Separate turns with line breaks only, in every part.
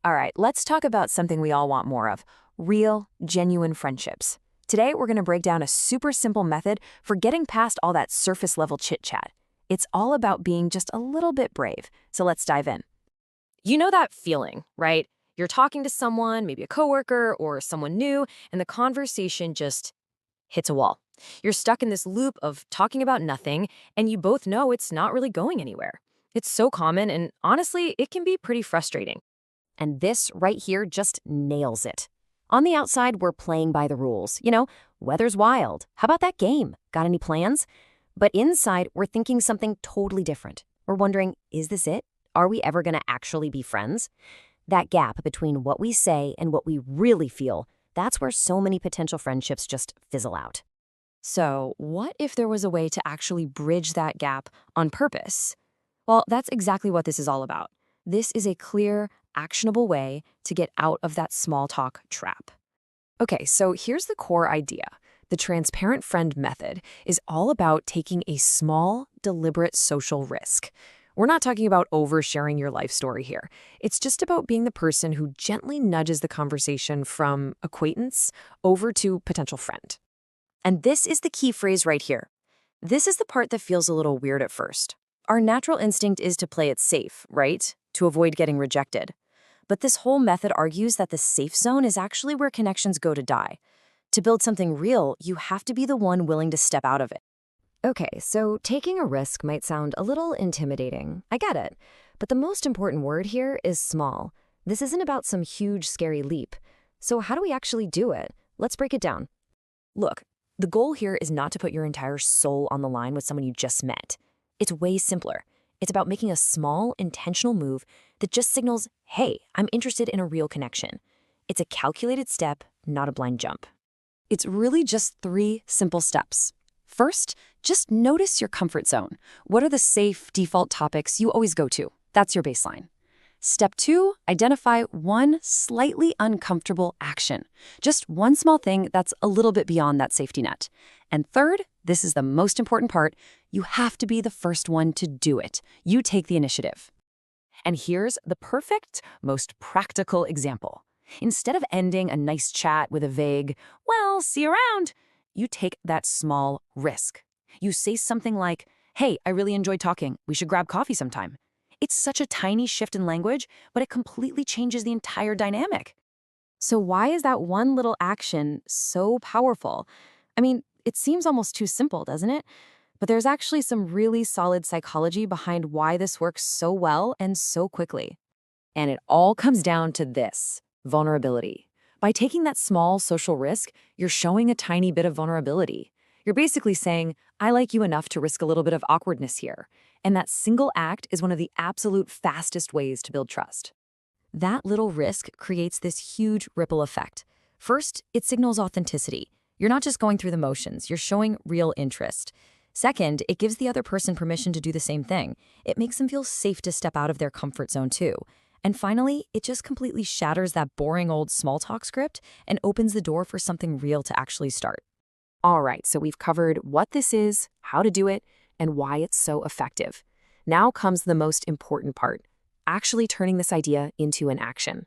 All right, let's talk about something we all want more of: real, genuine friendships. Today, we're going to break down a super simple method for getting past all that surface level chit chat. It's all about being just a little bit brave. So let's dive in. You know that feeling, right? You're talking to someone, maybe a coworker or someone new, and the conversation just hits a wall. You're stuck in this loop of talking about nothing, and you both know it's not really going anywhere. It's so common, and honestly, it can be pretty frustrating. And this right here just nails it. On the outside, we're playing by the rules. Weather's wild. How about that game? Got any plans? But inside, we're thinking something totally different. We're wondering, is this it? Are we ever going to actually be friends? That gap between what we say and what we really feel, that's where so many potential friendships just fizzle out. So, what if there was a way to actually bridge that gap on purpose? Well, that's exactly what this is all about. This is a clear, actionable way to get out of that small talk trap. Okay, so here's the core idea. The transparent friend method is all about taking a small, deliberate social risk. We're not talking about oversharing your life story here. It's just about being the person who gently nudges the conversation from acquaintance over to potential friend. And this is the key phrase right here. This is the part that feels a little weird at first. Our natural instinct is to play it safe, right? To avoid getting rejected. But this whole method argues that the safe zone is actually where connections go to die. To build something real, you have to be the one willing to step out of it. Okay, so taking a risk might sound a little intimidating. I get it. But the most important word here is small. This isn't about some huge, scary leap. So how do we actually do it? Let's break it down. Look, the goal here is not to put your entire soul on the line with someone you just met. It's way simpler. It's about making a small, intentional move that just signals, hey, I'm interested in a real connection. It's a calculated step, not a blind jump. It's really just 3 simple steps. First, just notice your comfort zone. What are the safe, default topics you always go to? That's your baseline. Step 2, identify one slightly uncomfortable action. Just one small thing that's a little bit beyond that safety net. And third, this is the most important part, you have to be the first one to do it. You take the initiative. And here's the perfect, most practical example. Instead of ending a nice chat with a vague, well, see you around, you take that small risk. You say something like, hey, I really enjoyed talking. We should grab coffee sometime. It's such a tiny shift in language, but it completely changes the entire dynamic. So why is that one little action so powerful? I mean, it seems almost too simple, doesn't it? But there's actually some really solid psychology behind why this works so well and so quickly. And it all comes down to this: vulnerability. By taking that small social risk, you're showing a tiny bit of vulnerability. You're basically saying, I like you enough to risk a little bit of awkwardness here. And that single act is one of the absolute fastest ways to build trust. That little risk creates this huge ripple effect. First, it signals authenticity. You're not just going through the motions, you're showing real interest. Second, it gives the other person permission to do the same thing. It makes them feel safe to step out of their comfort zone too. And finally, it just completely shatters that boring old small talk script and opens the door for something real to actually start. All right, so we've covered what this is, how to do it, and why it's so effective. Now comes the most important part: actually turning this idea into an action.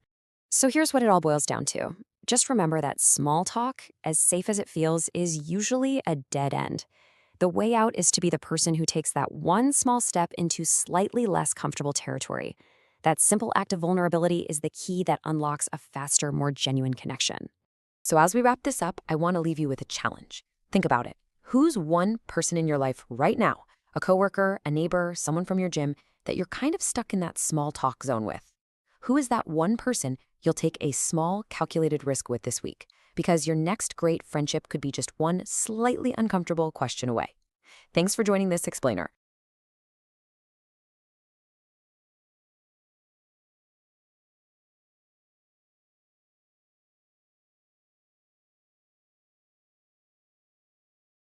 So here's what it all boils down to. Just remember that small talk, as safe as it feels, is usually a dead end. The way out is to be the person who takes that one small step into slightly less comfortable territory. That simple act of vulnerability is the key that unlocks a faster, more genuine connection. So as we wrap this up, I want to leave you with a challenge. Think about it. Who's one person in your life right now, a coworker, a neighbor, someone from your gym, that you're kind of stuck in that small talk zone with? Who is that one person you'll take a small, calculated risk with this week? Because your next great friendship could be just one slightly uncomfortable question away. Thanks for joining this explainer.